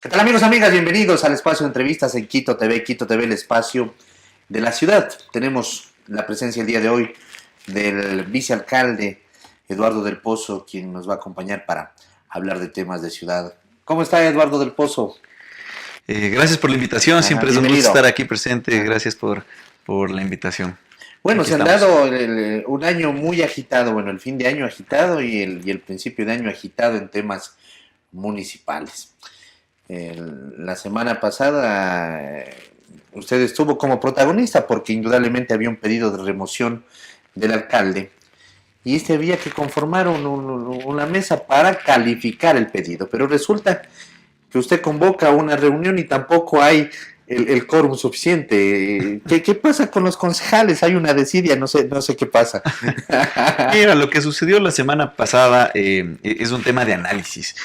¿Qué tal amigos, amigas? Bienvenidos al espacio de entrevistas en Quito TV, el espacio de la ciudad. Tenemos la presencia el día de hoy del vicealcalde Eduardo del Pozo, quien nos va a acompañar para hablar de temas de ciudad. ¿Cómo está Eduardo del Pozo? Gracias por la invitación, siempre es un gusto estar aquí presente, gracias por la invitación. Bueno, Aquí se han estamos. dado un año muy agitado, bueno, el fin de año agitado y el principio de año agitado en temas municipales. La semana pasada usted estuvo como protagonista porque indudablemente había un pedido de remoción del alcalde y había que conformar una mesa para calificar el pedido, pero resulta que usted convoca una reunión y tampoco hay el quórum suficiente. ¿Qué pasa con los concejales? Hay una desidia, no sé qué pasa. Mira, lo que sucedió la semana pasada es un tema de análisis.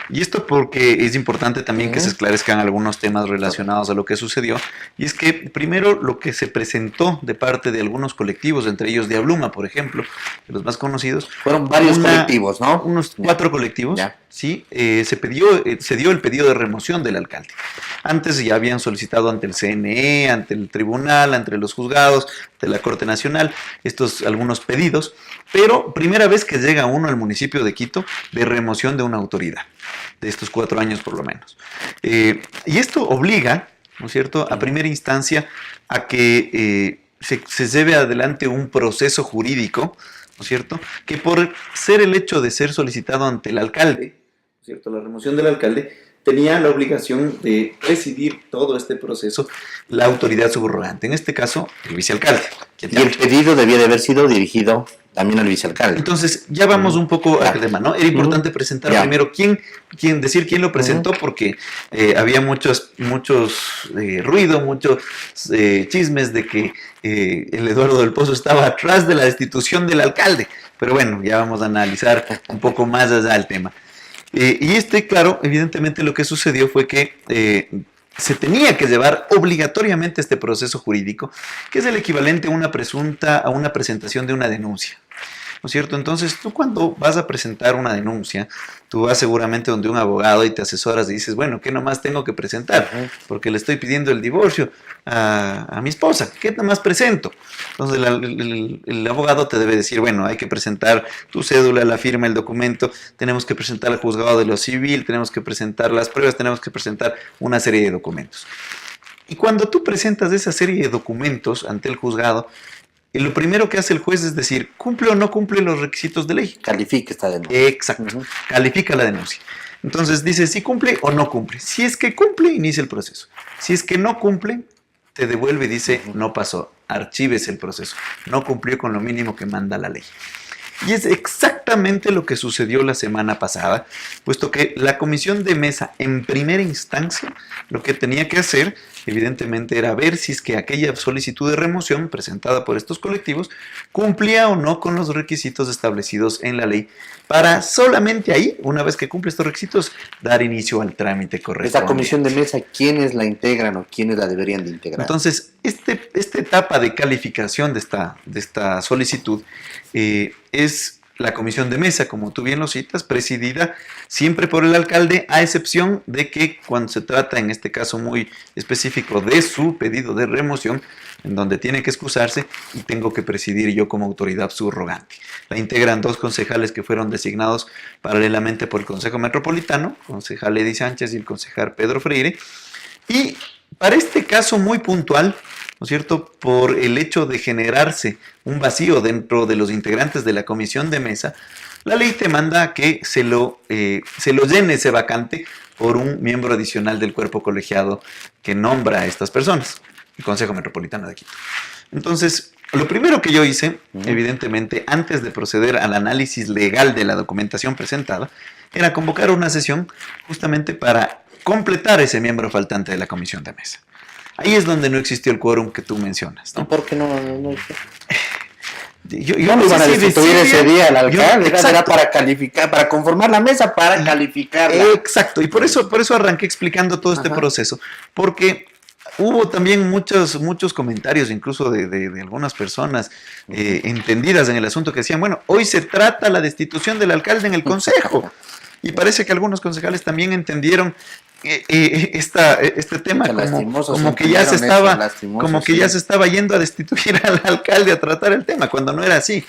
Y esto porque es importante también que se esclarezcan algunos temas relacionados a lo que sucedió. Y es que primero lo que se presentó de parte de algunos colectivos, entre ellos Diabluma, por ejemplo, de los más conocidos. Fueron varios colectivos, ¿no? Unos 4 colectivos. Ya. Sí, se dio el pedido de remoción del alcalde. Antes ya habían solicitado ante el CNE, ante el tribunal, ante los juzgados, ante la Corte Nacional, algunos pedidos, pero primera vez que llega uno al municipio de Quito de remoción de una autoridad, de estos 4 años por lo menos. Y esto obliga, ¿no es cierto?, a primera instancia a que se lleve adelante un proceso jurídico, ¿no es cierto?, que por ser el hecho de ser solicitado ante el alcalde, ¿no es cierto?, la remoción del alcalde, tenía la obligación de presidir todo este proceso la autoridad subrogante, en este caso el vicealcalde. Y el pedido debía de haber sido dirigido también al vicealcalde. Entonces, ya vamos un poco al tema, ¿no? Era importante presentar primero decir quién lo presentó, porque había muchos ruido, muchos chismes de que el Eduardo del Pozo estaba atrás de la destitución del alcalde. Pero bueno, ya vamos a analizar un poco más allá el tema. Y claro, evidentemente lo que sucedió fue que se tenía que llevar obligatoriamente este proceso jurídico, que es el equivalente a una presentación de una denuncia, ¿no es cierto? Entonces, tú cuando vas a presentar una denuncia, tú vas seguramente donde un abogado y te asesoras y dices, bueno, ¿qué nomás tengo que presentar? Porque le estoy pidiendo el divorcio a mi esposa, ¿qué nomás presento? Entonces, el abogado te debe decir, bueno, hay que presentar tu cédula, la firma, el documento, tenemos que presentar al juzgado de lo civil, tenemos que presentar las pruebas, tenemos que presentar una serie de documentos. Y cuando tú presentas esa serie de documentos ante el juzgado, lo primero que hace el juez es decir, ¿cumple o no cumple los requisitos de ley? Califica esta denuncia. Exacto, califica la denuncia. Entonces dice si cumple o no cumple. Si es que cumple, inicia el proceso. Si es que no cumple, te devuelve y dice, no pasó, archives el proceso. No cumplió con lo mínimo que manda la ley. Y es exactamente lo que sucedió la semana pasada, puesto que la comisión de mesa en primera instancia lo que tenía que hacer evidentemente era ver si es que aquella solicitud de remoción presentada por estos colectivos cumplía o no con los requisitos establecidos en la ley, para solamente ahí, una vez que cumple estos requisitos, dar inicio al trámite correspondiente. Esa comisión de mesa, ¿quiénes la integran o quiénes la deberían de integrar? Entonces, esta etapa de calificación de esta solicitud es la comisión de mesa, como tú bien lo citas, presidida siempre por el alcalde, a excepción de que cuando se trata, en este caso muy específico, de su pedido de remoción, en donde tiene que excusarse y tengo que presidir yo como autoridad subrogante. La integran 2 concejales que fueron designados paralelamente por el Consejo Metropolitano, concejal Eddy Sánchez y el concejal Pedro Freire, y para este caso muy puntual, ¿no es cierto?, por el hecho de generarse un vacío dentro de los integrantes de la comisión de mesa, la ley te manda que se lo llene ese vacante por un miembro adicional del cuerpo colegiado que nombra a estas personas, el Consejo Metropolitano de Quito. Entonces, lo primero que yo hice, evidentemente, antes de proceder al análisis legal de la documentación presentada, era convocar una sesión justamente para completar ese miembro faltante de la comisión de mesa. Ahí es donde no existió el quórum que tú mencionas, ¿no? ¿Y por qué no? Yo no no iban a sé si destituir ese día al alcalde, exacto. era para calificar, para conformar la mesa, para calificarla. Exacto, y por eso arranqué explicando todo este proceso, porque hubo también muchos comentarios, incluso de algunas personas entendidas en el asunto, que decían, bueno, hoy se trata la destitución del alcalde en el consejo. Y parece que algunos concejales también entendieron este tema como que ya se estaba yendo a destituir al alcalde, a tratar el tema, cuando no era así.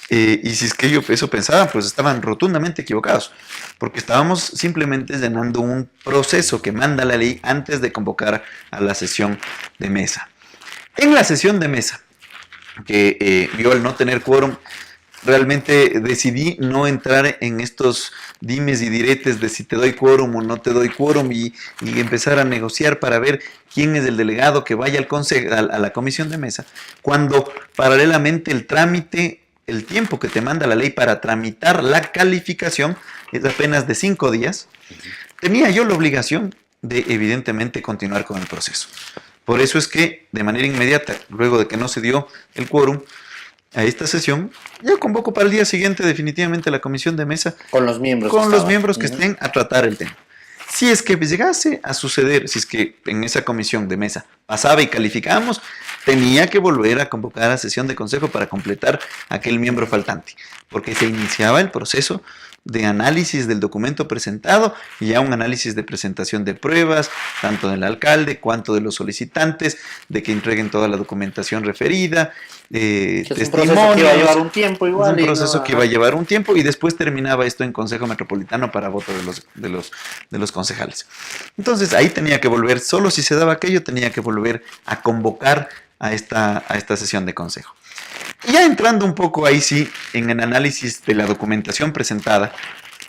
Y si es que ellos eso pensaban, pues estaban rotundamente equivocados, porque estábamos simplemente llenando un proceso que manda la ley antes de convocar a la sesión de mesa. En la sesión de mesa, que yo al no tener quórum, realmente decidí no entrar en estos dimes y diretes de si te doy quórum o no te doy quórum y empezar a negociar para ver quién es el delegado que vaya a la comisión de mesa, cuando paralelamente el trámite, el tiempo que te manda la ley para tramitar la calificación es apenas de 5 días, tenía yo la obligación de evidentemente continuar con el proceso. Por eso es que de manera inmediata, luego de que no se dio el quórum a esta sesión, yo convoco para el día siguiente definitivamente la comisión de mesa con los miembros que estén a tratar el tema. Si es que llegase a suceder, si es que en esa comisión de mesa pasaba y calificábamos, tenía que volver a convocar a sesión de consejo para completar aquel miembro faltante, porque se iniciaba el proceso de análisis del documento presentado y ya un análisis de presentación de pruebas, tanto del alcalde cuanto de los solicitantes, de que entreguen toda la documentación referida, testimonios. Que iba a llevar un tiempo igual. Es un proceso que iba a llevar un tiempo y después terminaba esto en Consejo Metropolitano para voto de los concejales. Entonces ahí tenía que volver, solo si se daba aquello, tenía que volver a convocar a esta sesión de consejo. Ya entrando un poco ahí sí en el análisis de la documentación presentada,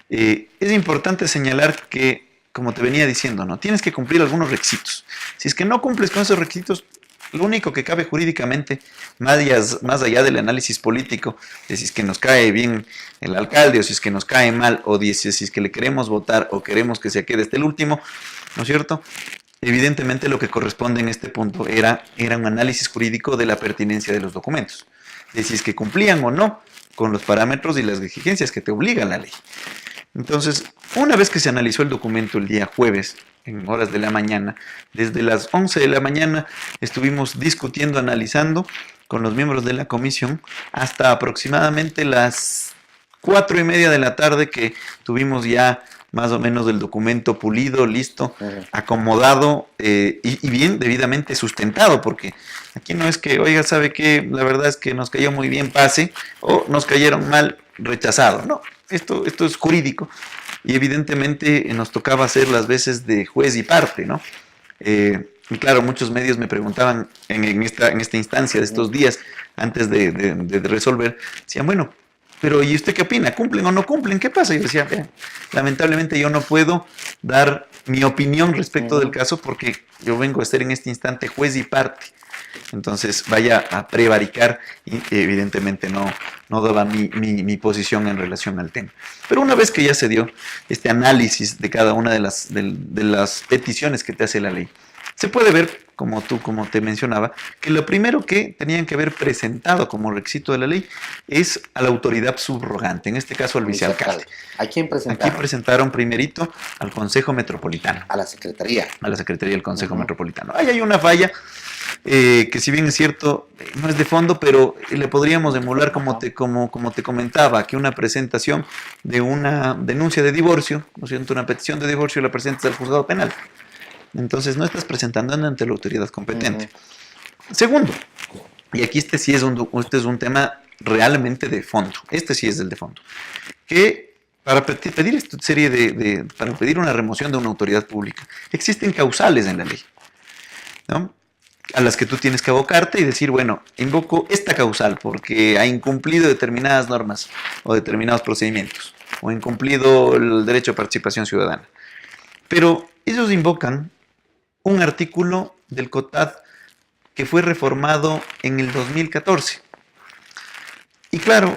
es importante señalar que, como te venía diciendo, ¿no? Tienes que cumplir algunos requisitos. Si es que no cumples con esos requisitos, lo único que cabe jurídicamente, más allá del análisis político, de si es que nos cae bien el alcalde o si es que nos cae mal, o si es que le queremos votar o queremos que se quede hasta el último, ¿no es cierto? Evidentemente lo que corresponde en este punto era un análisis jurídico de la pertinencia de los documentos, de si es que cumplían o no con los parámetros y las exigencias que te obliga la ley. Entonces, una vez que se analizó el documento el día jueves, en horas de la mañana, desde las 11 de la mañana estuvimos discutiendo, analizando con los miembros de la comisión, hasta aproximadamente las 4:30 de la tarde que tuvimos ya más o menos el documento pulido, listo, acomodado y bien debidamente sustentado, porque aquí no es que, oiga, ¿sabe qué? La verdad es que nos cayó muy bien, pase, o nos cayeron mal, rechazado. No, esto es jurídico y evidentemente nos tocaba hacer las veces de juez y parte, ¿no? Y claro, muchos medios me preguntaban en esta instancia de estos días, antes de resolver, decían, bueno, pero ¿y usted qué opina? ¿Cumplen o no cumplen? ¿Qué pasa? Y yo decía, lamentablemente yo no puedo dar mi opinión respecto del caso porque yo vengo a ser en este instante juez y parte. Entonces vaya a prevaricar y evidentemente no daba mi posición en relación al tema. Pero una vez que ya se dio este análisis de cada una de las peticiones que te hace la ley, se puede ver, como te mencionaba, que lo primero que tenían que haber presentado como requisito de la ley es a la autoridad subrogante, en este caso al vicealcalde. ¿A quién presentaron? Aquí presentaron primerito al Consejo Metropolitano. A la Secretaría. A la Secretaría del Consejo Metropolitano. Ahí hay una falla que si bien es cierto, no es de fondo, pero le podríamos emular como te comentaba, que una presentación de una denuncia de divorcio, ¿no es cierto? Una petición de divorcio la presentas al juzgado penal. Entonces no estás presentando ante la autoridad competente. Segundo, y aquí este es un tema realmente de fondo, este sí es el de fondo, que para pedir para pedir una remoción de una autoridad pública, existen causales en la ley, ¿no? A las que tú tienes que abocarte y decir, bueno, invoco esta causal porque ha incumplido determinadas normas o determinados procedimientos, o ha incumplido el derecho a participación ciudadana. Pero ellos invocan un artículo del COTAD que fue reformado en el 2014. Y claro,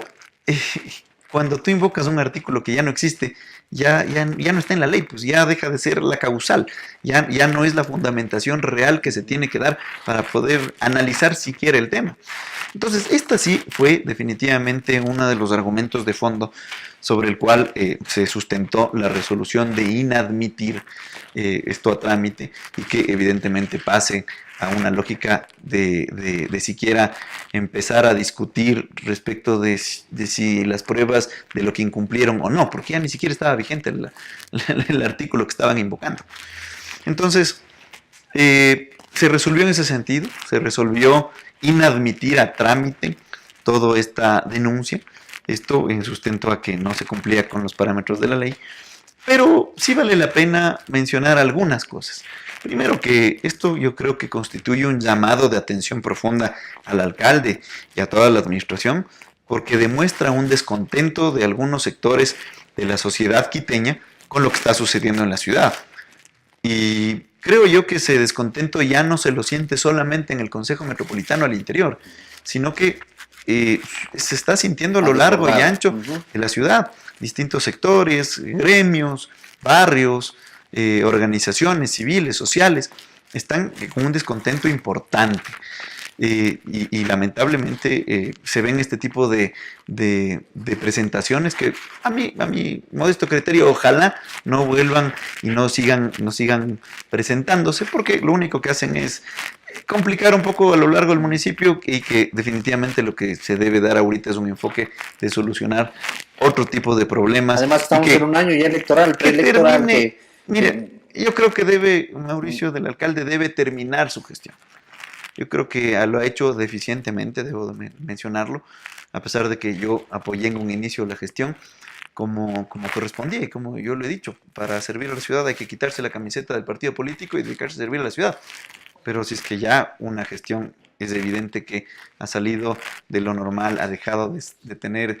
cuando tú invocas un artículo que ya no existe, ya no está en la ley, pues ya deja de ser la causal, ya no es la fundamentación real que se tiene que dar para poder analizar siquiera el tema. Entonces, esta sí fue definitivamente uno de los argumentos de fondo sobre el cual se sustentó la resolución de inadmitir esto a trámite y que evidentemente pase a una lógica de siquiera empezar a discutir respecto de si las pruebas de lo que incumplieron o no, porque ya ni siquiera estaba vigente el artículo que estaban invocando. Entonces, se resolvió en ese sentido, se resolvió inadmitir a trámite toda esta denuncia, esto en sustento a que no se cumplía con los parámetros de la ley, pero sí vale la pena mencionar algunas cosas. Primero que esto yo creo que constituye un llamado de atención profunda al alcalde y a toda la administración, porque demuestra un descontento de algunos sectores de la sociedad quiteña con lo que está sucediendo en la ciudad. Y creo yo que ese descontento ya no se lo siente solamente en el Consejo Metropolitano al interior, sino que se está sintiendo a lo largo y ancho de la ciudad. Distintos sectores, gremios, barrios, organizaciones civiles, están con un descontento importante. Y lamentablemente se ven este tipo de presentaciones que a mi modesto criterio ojalá no vuelvan y no sigan presentándose, porque lo único que hacen es complicar un poco a lo largo del municipio, y que definitivamente lo que se debe dar ahorita es un enfoque de solucionar otro tipo de problemas. Además estamos en un año ya electoral, Mire, yo creo que Mauricio del alcalde debe terminar su gestión. Yo creo que lo ha hecho deficientemente, debo mencionarlo, a pesar de que yo apoyé en un inicio la gestión como correspondía y como yo lo he dicho. Para servir a la ciudad hay que quitarse la camiseta del partido político y dedicarse a servir a la ciudad. Pero si es que ya una gestión es evidente que ha salido de lo normal, ha dejado de tener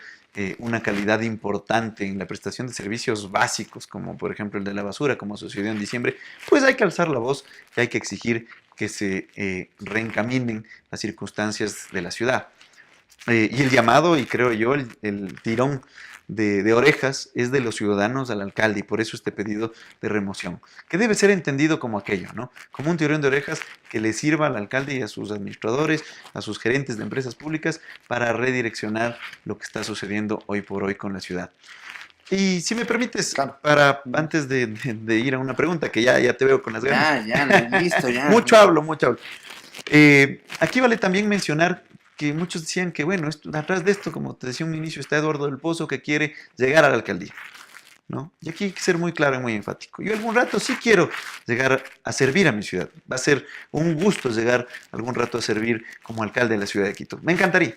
una calidad importante en la prestación de servicios básicos, como por ejemplo el de la basura, como sucedió en diciembre, pues hay que alzar la voz y hay que exigir que se reencaminen las circunstancias de la ciudad. Y el llamado, y creo yo, el tirón de orejas es de los ciudadanos al alcalde, y por eso este pedido de remoción, que debe ser entendido como aquello, ¿no? Como un tirón de orejas que le sirva al alcalde y a sus administradores, a sus gerentes de empresas públicas, para redireccionar lo que está sucediendo hoy por hoy con la ciudad. Y si me permites, claro, antes de ir a una pregunta, que ya te veo con las ganas. Ya, listo, ya. mucho hablo. Aquí vale también mencionar que muchos decían que, bueno, atrás de esto, como te decía un inicio, está Eduardo del Pozo, que quiere llegar a la alcaldía, ¿no? Y aquí hay que ser muy claro y muy enfático. Yo algún rato sí quiero llegar a servir a mi ciudad. Va a ser un gusto llegar algún rato a servir como alcalde de la ciudad de Quito. Me encantaría.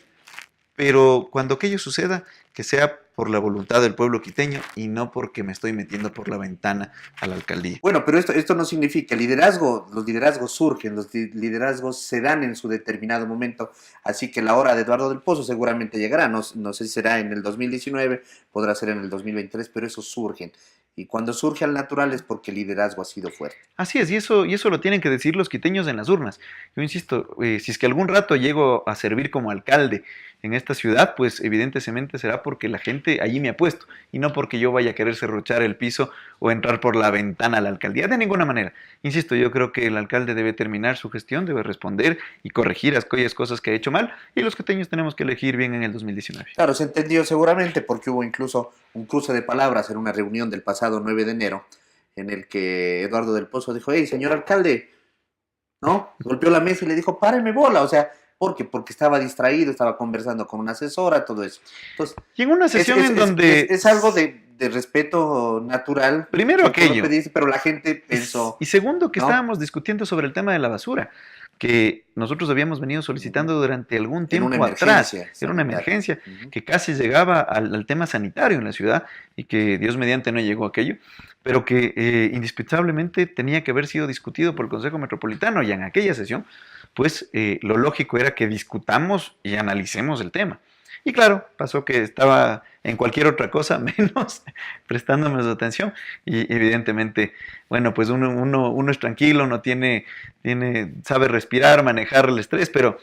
Pero cuando aquello suceda, que sea por la voluntad del pueblo quiteño y no porque me estoy metiendo por la ventana a la alcaldía. Bueno, pero esto no significa los liderazgos surgen, los liderazgos se dan en su determinado momento, así que la hora de Eduardo del Pozo seguramente llegará, no sé si será en el 2019, podrá ser en el 2023, pero esos surgen. Y cuando surge al natural es porque el liderazgo ha sido fuerte. Así es, y eso lo tienen que decir los quiteños en las urnas. Yo insisto, si es que algún rato llego a servir como alcalde en esta ciudad, pues evidentemente será porque la gente allí me ha puesto, y no porque yo vaya a querer serruchar el piso o entrar por la ventana a la alcaldía, de ninguna manera. Insisto, yo creo que el alcalde debe terminar su gestión, debe responder y corregir aquellas cosas que ha hecho mal, y los quiteños tenemos que elegir bien en el 2019. Claro, se entendió seguramente porque hubo incluso un cruce de palabras en una reunión del pasado 9 de enero, en el que Eduardo del Pozo dijo: hey, señor alcalde, ¿no? Golpeó la mesa y le dijo: páreme bola, o sea, ¿por qué? Porque estaba distraído, estaba conversando con una asesora, todo eso. Entonces, y en una sesión en donde... Es algo de respeto natural. Primero aquello. Pero la gente pensó... Y segundo, que estábamos discutiendo sobre el tema de la basura, que nosotros habíamos venido solicitando durante algún tiempo atrás. Era una emergencia que casi llegaba al tema sanitario en la ciudad, y que Dios mediante no llegó a aquello, pero que indispensablemente tenía que haber sido discutido por el Consejo Metropolitano, y en aquella sesión pues lo lógico era que discutamos y analicemos el tema. Y claro, pasó que estaba en cualquier otra cosa menos prestándome su atención, y evidentemente, bueno, pues uno es tranquilo, no sabe respirar, manejar el estrés, pero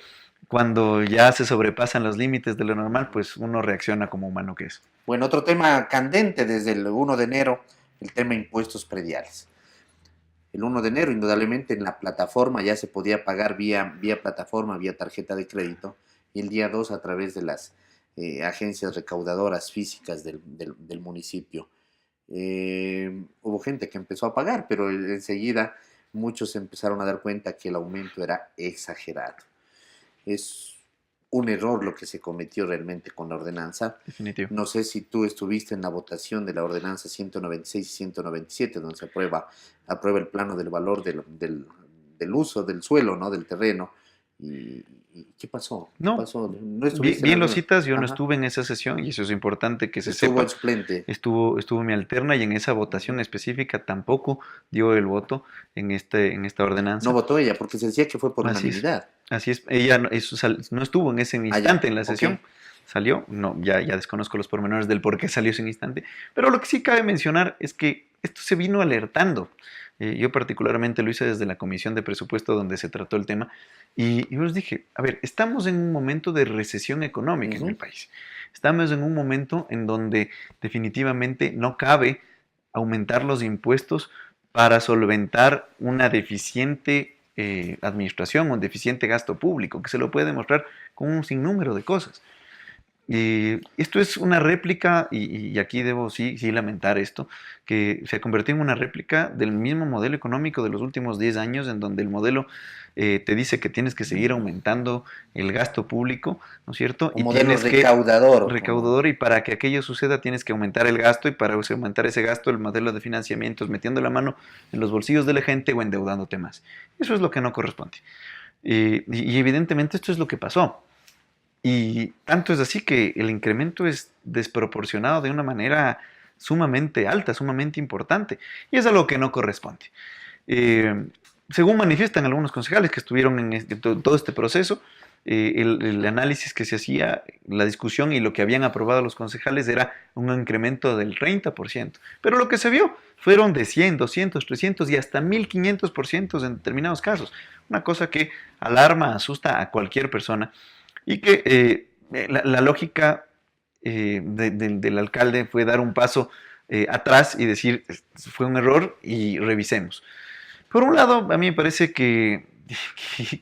cuando ya se sobrepasan los límites de lo normal, pues uno reacciona como humano que es. Bueno, otro tema candente desde el 1 de enero, el tema impuestos prediales. El 1 de enero, indudablemente, en la plataforma ya se podía pagar vía plataforma, vía tarjeta de crédito, y el día 2 a través de las agencias recaudadoras físicas del municipio. Hubo gente que empezó a pagar, pero enseguida muchos se empezaron a dar cuenta que el aumento era exagerado. Es un error lo que se cometió realmente con la ordenanza. Definitivo. No sé si tú estuviste en la votación de la ordenanza 196 y 197, donde se aprueba el plano del valor del uso del suelo, ¿no? Del terreno. ¿Y, y qué pasó? ¿Qué No, pasó? ¿No bien, estuviste en bien lo alguna? citas, yo no Ajá. estuve en esa sesión y eso es importante que se Estuvo sepa. el suplente. Estuvo mi alterna y en esa votación Ujú. específica tampoco dio el voto en esta No ordenanza. votó ella porque se decía que fue por Así es, unanimidad. así es. Ella no estuvo en ese Ah, ya. instante en la Ok. sesión, salió, no, ya desconozco los pormenores del por qué salió ese instante, pero lo que sí cabe mencionar es que esto se vino alertando. Yo particularmente lo hice desde la Comisión de Presupuesto donde se trató el tema y yo les dije, a ver, estamos en un momento de recesión económica en el Ujú. país. Estamos en un momento en donde definitivamente no cabe aumentar los impuestos para solventar una deficiente administración, un deficiente gasto público, que se lo puede demostrar con un sinnúmero de cosas. Esto es una réplica, y aquí debo sí lamentar esto, que se convirtió en una réplica del mismo modelo económico de los últimos 10 años, en donde el modelo te dice que tienes que seguir aumentando el gasto público, ¿no es cierto? Un Y modelo tienes que recaudador, como recaudador, y para que aquello suceda tienes que aumentar el gasto, y para aumentar ese gasto el modelo de financiamiento es metiendo la mano en los bolsillos de la gente o endeudándote más. Eso es lo que no corresponde. Y evidentemente esto es lo que pasó. Y tanto es así que el incremento es desproporcionado de una manera sumamente alta, sumamente importante. Y es algo que no corresponde. Eh, Según manifiestan algunos concejales que estuvieron en todo este proceso, el análisis que se hacía, la discusión y lo que habían aprobado los concejales era un incremento del 30%. Pero lo que se vio fueron de 100, 200, 300 y hasta 1500% en determinados casos. Una cosa que alarma, asusta a cualquier persona y que la lógica del alcalde fue dar un paso atrás y decir, fue un error y revisemos. Por un lado, a mí me parece que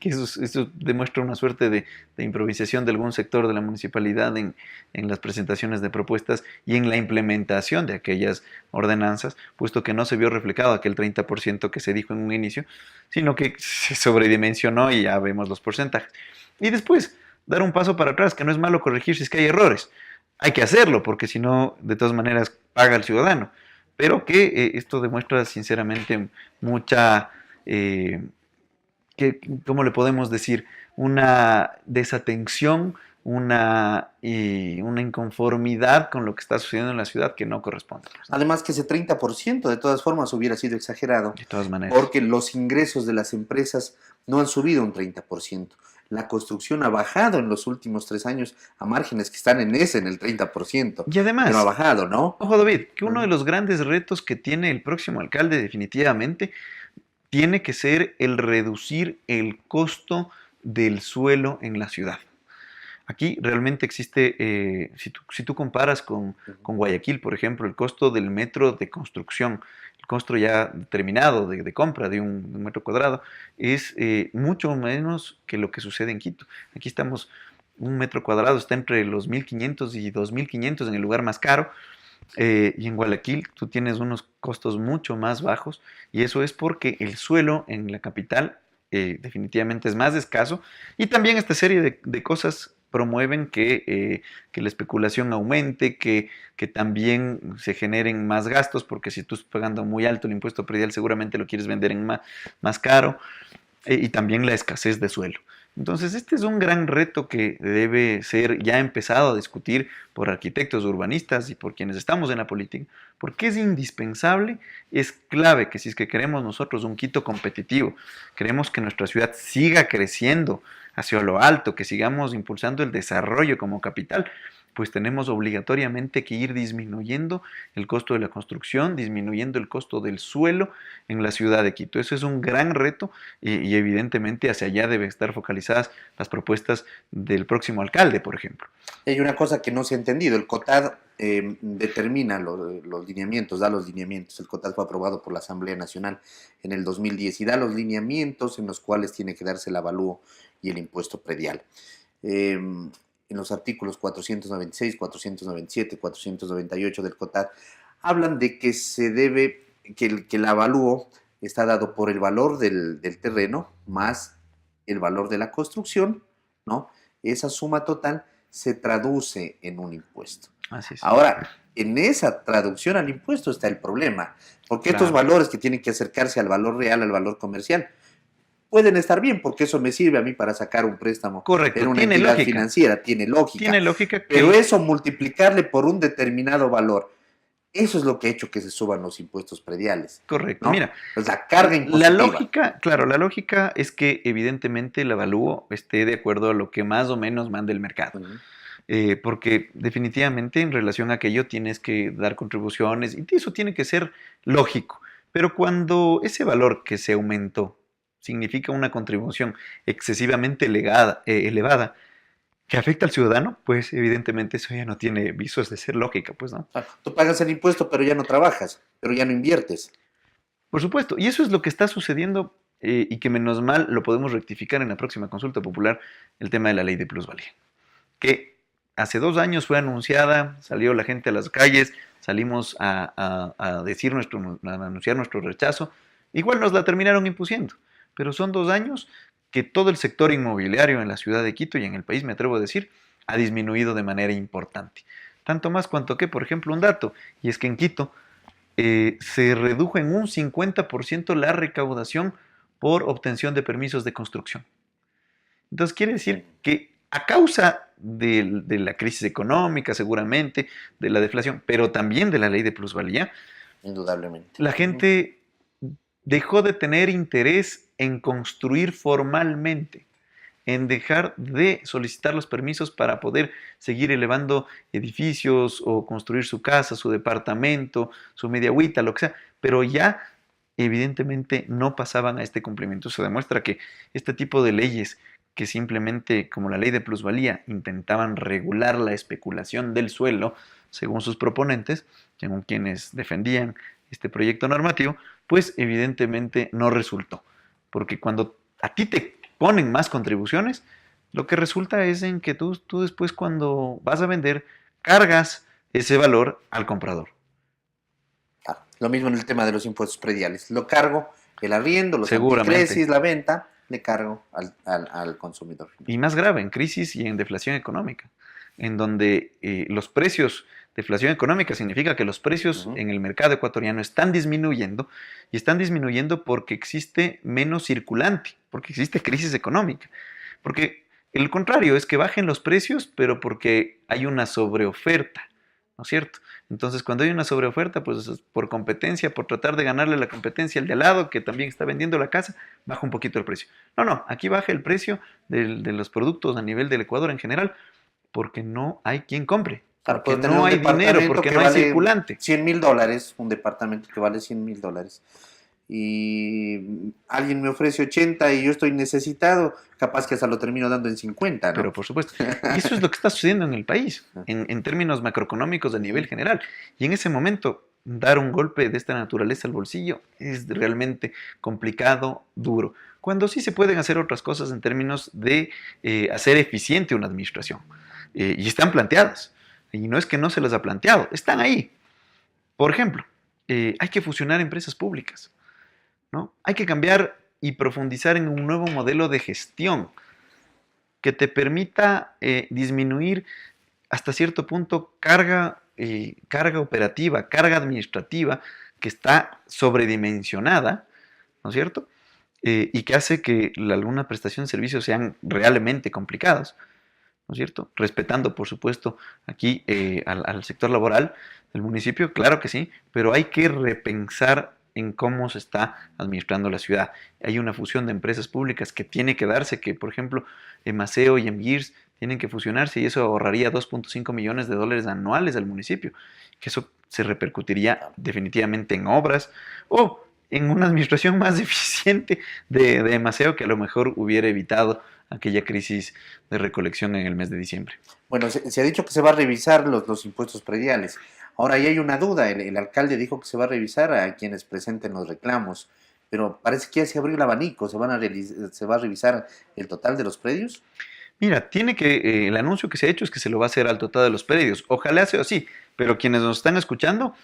eso demuestra una suerte de improvisación de algún sector de la municipalidad en las presentaciones de propuestas y en la implementación de aquellas ordenanzas, puesto que no se vio reflejado aquel 30% que se dijo en un inicio, sino que se sobredimensionó y ya vemos los porcentajes. Y después, dar un paso para atrás, que no es malo corregir si es que hay errores. Hay que hacerlo, porque si no, de todas maneras, paga el ciudadano. Pero que esto demuestra sinceramente mucha, eh, ¿cómo le podemos decir? Una desatención, una inconformidad con lo que está sucediendo en la ciudad que no corresponde. además que ese 30% de todas formas hubiera sido exagerado, De todas maneras. porque los ingresos de las empresas no han subido un 30%. La construcción ha bajado en los últimos 3 años a márgenes que están en el 30%, Y pero ha además, bajado, ¿no? ojo David, que uno de Ujú. los grandes retos que tiene el próximo alcalde definitivamente tiene que ser el reducir el costo del suelo en la ciudad. Aquí realmente existe, si tú comparas con Guayaquil, por ejemplo, el costo del metro de construcción, el costo ya determinado de compra de un metro cuadrado, es mucho menos que lo que sucede en Quito. Aquí estamos, un metro cuadrado está entre los 1.500 y 2.500 en el lugar más caro, y en Guayaquil tú tienes unos costos mucho más bajos, y eso es porque el suelo en la capital definitivamente es más escaso, y también esta serie de cosas promueven que la especulación aumente, que también se generen más gastos, porque si tú estás pagando muy alto el impuesto predial, seguramente lo quieres vender en más caro, y también la escasez de suelo. Entonces, este es un gran reto que debe ser ya empezado a discutir por arquitectos urbanistas y por quienes estamos en la política, porque es indispensable, es clave que si es que queremos nosotros un Quito competitivo, queremos que nuestra ciudad siga creciendo hacia lo alto, que sigamos impulsando el desarrollo como capital, pues tenemos obligatoriamente que ir disminuyendo el costo de la construcción, disminuyendo el costo del suelo en la ciudad de Quito. Eso es un gran reto y evidentemente hacia allá deben estar focalizadas las propuestas del próximo alcalde, por ejemplo. Hay una cosa que no se ha entendido, el COTAD determina los lineamientos, da los lineamientos. El COTAD fue aprobado por la Asamblea Nacional en el 2010 y da los lineamientos en los cuales tiene que darse el avalúo y el impuesto predial. En los artículos 496, 497, 498 del COTAD hablan de que se debe, que el avalúo está dado por el valor del terreno más el valor de la construcción, ¿no? esa suma total se traduce en un impuesto. Así es. Ahora, en esa traducción al impuesto está el problema, porque estos Claro. valores que tienen que acercarse al valor real, al valor comercial, pueden estar bien, porque eso me sirve a mí para sacar un préstamo en Correcto, una tiene entidad lógica. financiera, tiene lógica, Tiene lógica pero que, eso multiplicarle por un determinado valor, eso es lo que ha hecho que se suban los impuestos prediales, correcto. ¿no? Mira, Pues la carga la impositiva. lógica, claro, la lógica es que evidentemente el avalúo esté de acuerdo a lo que más o menos manda el mercado. Ujú. Porque definitivamente en relación a aquello tienes que dar contribuciones y eso tiene que ser lógico. Pero cuando ese valor que se aumentó significa una contribución excesivamente elevada que afecta al ciudadano, pues evidentemente eso ya no tiene visos de ser lógica, pues no. Ah, tú pagas el impuesto, pero ya no trabajas, pero ya no inviertes. Por supuesto, y eso es lo que está sucediendo y que menos mal lo podemos rectificar en la próxima consulta popular, el tema de la ley de plusvalía, que hace 2 años fue anunciada, salió la gente a las calles, salimos a decir a anunciar nuestro rechazo, igual nos la terminaron impusiendo, pero son 2 años que todo el sector inmobiliario en la ciudad de Quito y en el país, me atrevo a decir, ha disminuido de manera importante. Tanto más cuanto que, por ejemplo, un dato, y es que en Quito se redujo en un 50% la recaudación por obtención de permisos de construcción. Entonces quiere decir que a causa de la crisis económica, seguramente, de la deflación, pero también de la ley de plusvalía, Indudablemente. la Ujú. gente dejó de tener interés en construir formalmente, en dejar de solicitar los permisos para poder seguir elevando edificios o construir su casa, su departamento, su media agüita, lo que sea, pero ya evidentemente no pasaban a este cumplimiento. Eso demuestra que este tipo de leyes que simplemente, como la ley de plusvalía, intentaban regular la especulación del suelo, según sus proponentes, según quienes defendían este proyecto normativo, pues evidentemente no resultó. Porque cuando a ti te ponen más contribuciones, lo que resulta es en que tú después cuando vas a vender, cargas ese valor al comprador. Ah, lo mismo en el tema de los impuestos prediales. Lo cargo, el arriendo, los Seguramente. anticresis, la venta, le cargo al consumidor final. Y más grave, en crisis y en deflación económica, en donde los precios, deflación económica significa que los precios Ujú. en el mercado ecuatoriano están disminuyendo y están disminuyendo porque existe menos circulante, porque existe crisis económica. Porque el contrario es que bajen los precios, pero porque hay una sobreoferta, ¿no es cierto? Entonces, cuando hay una sobreoferta, pues por competencia, por tratar de ganarle la competencia al de al lado que también está vendiendo la casa, baja un poquito el precio. No, no, aquí baja el precio de los productos a nivel del Ecuador en general, porque no hay quien compre, Claro, porque puedo tener no un hay dinero, departamento porque que no hay vale circulante. $100.000, un departamento que vale $100.000, y alguien me ofrece 80 y yo estoy necesitado, capaz que hasta lo termino dando en 50, Pero ¿no? por supuesto, y eso es lo que está sucediendo en el país, en términos macroeconómicos a nivel general. Y en ese momento, dar un golpe de esta naturaleza al bolsillo es realmente complicado, duro. Cuando sí se pueden hacer otras cosas en términos de hacer eficiente una administración. Y están planteadas. Y no es que no se las ha planteado, están ahí. Por ejemplo, hay que fusionar empresas públicas, ¿no? Hay que cambiar y profundizar en un nuevo modelo de gestión que te permita disminuir hasta cierto punto carga operativa, carga administrativa que está sobredimensionada, ¿no es cierto? Y que hace que alguna prestación de servicios sean realmente complicadas, ¿no es cierto? Respetando, por supuesto, aquí al sector laboral del municipio, claro que sí, pero hay que repensar en cómo se está administrando la ciudad. Hay una fusión de empresas públicas que tiene que darse, que por ejemplo, Maceo y MGIRS tienen que fusionarse y eso ahorraría 2.5 millones de dólares anuales al municipio, que eso se repercutiría definitivamente en obras o en una administración más eficiente de Maceo que a lo mejor hubiera evitado aquella crisis de recolección en el mes de diciembre. Bueno, se ha dicho que se va a revisar los impuestos prediales. Ahora, ahí hay una duda. El alcalde dijo que se va a revisar a quienes presenten los reclamos, pero parece que ya se abrió el abanico. ¿Se va a revisar el total de los predios? Mira, el anuncio que se ha hecho es que se lo va a hacer al total de los predios. Ojalá sea así, pero quienes nos están escuchando,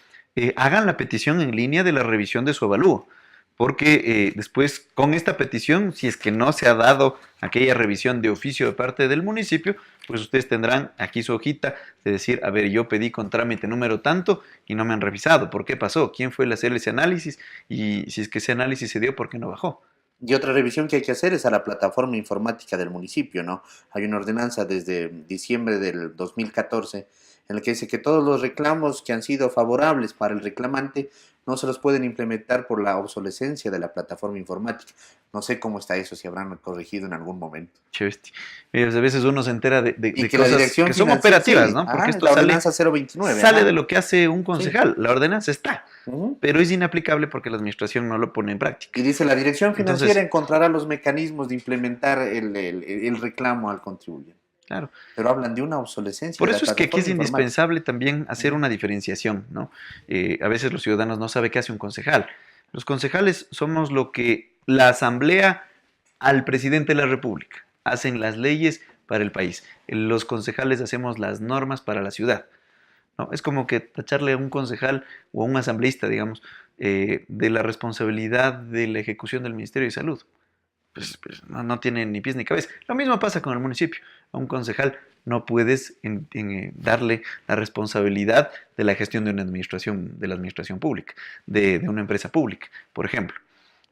hagan la petición en línea de la revisión de su avalúo. porque después con esta petición, si es que no se ha dado aquella revisión de oficio de parte del municipio, pues ustedes tendrán aquí su hojita de decir, a ver, yo pedí con trámite número tanto y no me han revisado. ¿Por qué pasó? ¿Quién fue el hacer ese análisis? Y si es que ese análisis se dio, ¿por qué no bajó? Y otra revisión que hay que hacer es a la plataforma informática del municipio, ¿no? Hay una ordenanza desde diciembre del 2014 en la que dice que todos los reclamos que han sido favorables para el reclamante no se los pueden implementar por la obsolescencia de la plataforma informática. No sé cómo está eso, si habrán corregido en algún momento. Che bestia. A veces uno se entera de Y que la cosas dirección que son financiera, operativas, sí, ¿no? ajá, Porque es esto la sale, ordenanza 029. sale Ajá. de lo que hace un Sí. concejal. La ordenanza está, Ujú. pero es inaplicable porque la administración no lo pone en práctica. Y dice, la dirección financiera Entonces, encontrará los mecanismos de implementar el reclamo al contribuyente. claro. Pero hablan de una obsolescencia Por de la eso es que aquí es plataforma informática. indispensable también hacer Ujú. una diferenciación, ¿no? A veces los ciudadanos no saben qué hace un concejal. Los concejales somos lo que la asamblea al presidente de la república. Hacen las leyes para el país. Los concejales hacemos las normas para la ciudad, ¿no? Es como que tacharle a un concejal o a un asambleísta, digamos, de la responsabilidad de la ejecución del Ministerio de Salud. Pues no tiene ni pies ni cabeza. Lo mismo pasa con el municipio. A un concejal no puedes darle la responsabilidad de la gestión de la administración pública, de una empresa pública, por ejemplo.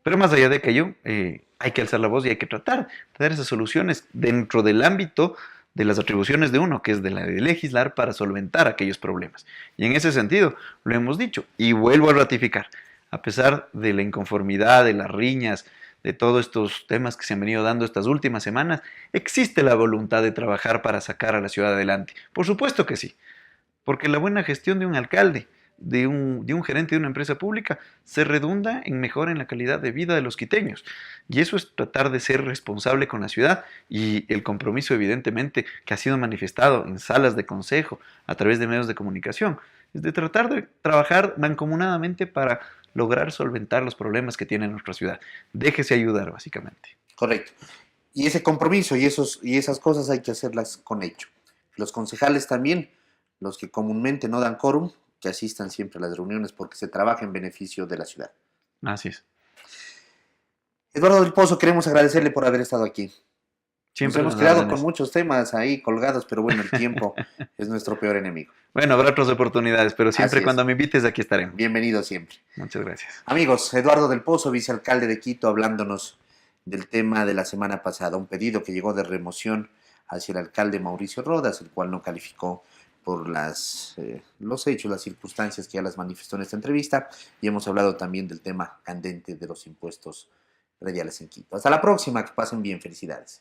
Pero más allá de aquello, hay que alzar la voz y hay que tratar de dar esas soluciones dentro del ámbito de las atribuciones de uno, que es de la de legislar para solventar aquellos problemas. Y en ese sentido, lo hemos dicho y vuelvo a ratificar, a pesar de la inconformidad, de las riñas, de todos estos temas que se han venido dando estas últimas semanas, existe la voluntad de trabajar para sacar a la ciudad adelante. Por supuesto que sí, porque la buena gestión de un alcalde, de un gerente de una empresa pública, se redunda en mejora en la calidad de vida de los quiteños. Y eso es tratar de ser responsable con la ciudad y el compromiso, evidentemente, que ha sido manifestado en salas de consejo, a través de medios de comunicación, es de tratar de trabajar mancomunadamente para lograr solventar los problemas que tiene nuestra ciudad. Déjese ayudar, básicamente. Correcto. Y ese compromiso y esas cosas hay que hacerlas con hecho. Los concejales también, los que comúnmente no dan quórum, que asistan siempre a las reuniones porque se trabaja en beneficio de la ciudad. Así es. Eduardo del Pozo, queremos agradecerle por haber estado aquí. Nos Siempre hemos las quedado con órdenes. muchos temas ahí colgados, pero bueno, el tiempo es nuestro peor enemigo. Bueno, habrá otras oportunidades, pero Así siempre es. cuando me invites aquí estaremos. Bienvenido siempre. Muchas gracias. Amigos, Eduardo del Pozo, vicealcalde de Quito, hablándonos del tema de la semana pasada, un pedido que llegó de remoción hacia el alcalde Mauricio Rodas, el cual no calificó por los hechos, las circunstancias que ya las manifestó en esta entrevista, y hemos hablado también del tema candente de los impuestos prediales en Quito. Hasta la próxima, que pasen bien, felicidades.